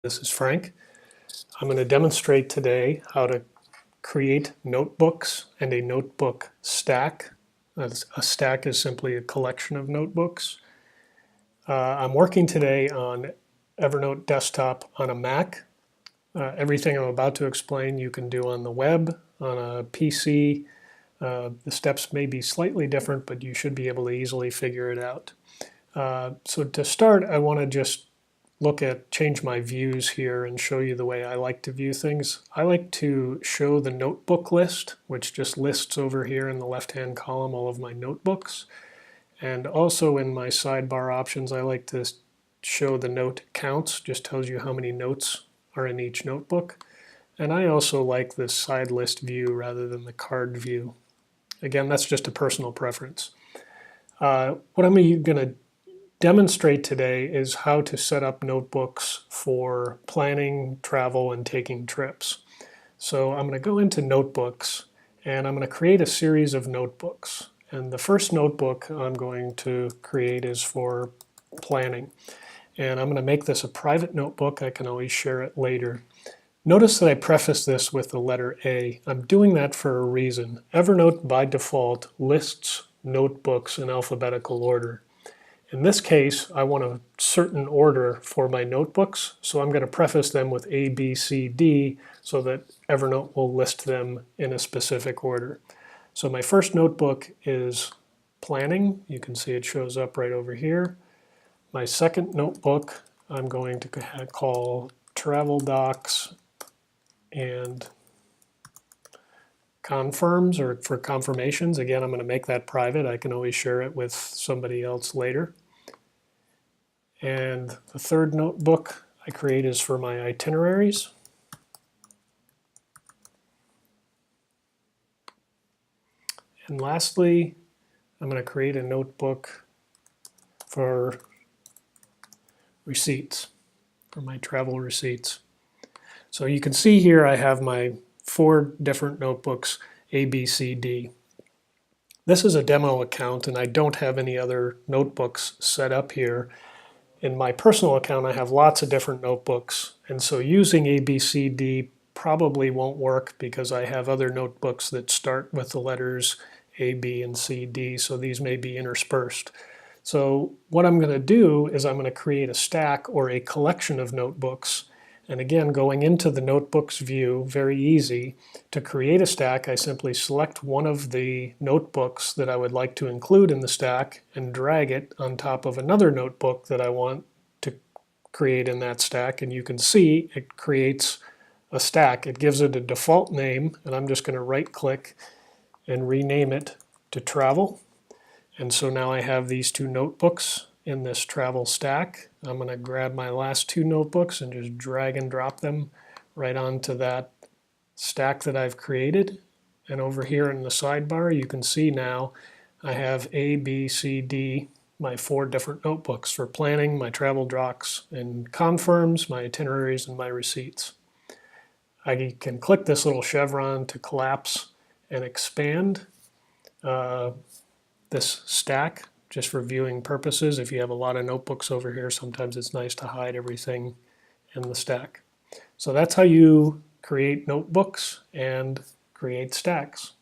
This is Frank. I'm going to demonstrate today how to create notebooks and a notebook stack. A stack is simply a collection of notebooks. I'm working today on Evernote desktop on a Mac. Everything I'm about to explain you can do on the web, on a PC. The steps may be slightly different, but you should be able to easily figure it out. So to start, I want to just change my views here and show you the way I like to view things. I like to show the notebook list, which just lists over here in the left-hand column all of my notebooks. And also in my sidebar options, I like to show the note counts, just tells you how many notes are in each notebook. And I also like this side list view rather than the card view. Again, that's just a personal preference. What I'm going to demonstrate today is how to set up notebooks for planning, travel, and taking trips. So I'm going to go into notebooks and I'm going to create a series of notebooks. And the first notebook I'm going to create is for planning. And I'm going to make this a private notebook. I can always share it later. Notice that I preface this with the letter A. I'm doing that for a reason. Evernote by default lists notebooks in alphabetical order. In this case, I want a certain order for my notebooks, so I'm going to preface them with A, B, C, D, so that Evernote will list them in a specific order. So my first notebook is planning. You can see it shows up right over here. My second notebook I'm going to call travel docs and confirms, or for confirmations. Again, I'm going to make that private. I can always share it with somebody else later. And the third notebook I create is for my itineraries. And lastly, I'm going to create a notebook for receipts, for my travel receipts. So you can see here I have my 4 different notebooks, A, B, C, D. This is a demo account and I don't have any other notebooks set up here. In my personal account, I have lots of different notebooks, and so using A, B, C, D probably won't work because I have other notebooks that start with the letters A, B, and C, D, so these may be interspersed. So what I'm going to do is I'm going to create a stack or a collection of notebooks. And again, going into the notebooks view, very easy. To create a stack, I simply select one of the notebooks that I would like to include in the stack and drag it on top of another notebook that I want to create in that stack. And you can see it creates a stack. It gives it a default name, and I'm just going to right-click and rename it to travel. And so now I have these 2 notebooks in this travel stack. I'm going to grab my last 2 notebooks and just drag and drop them right onto that stack that I've created. And over here in the sidebar, you can see now I have A, B, C, D, my 4 different notebooks for planning, my travel docs and confirms, my itineraries, and my receipts. I can click this little chevron to collapse and expand this stack just for viewing purposes. If you have a lot of notebooks over here, sometimes it's nice to hide everything in the stack. So that's how you create notebooks and create stacks.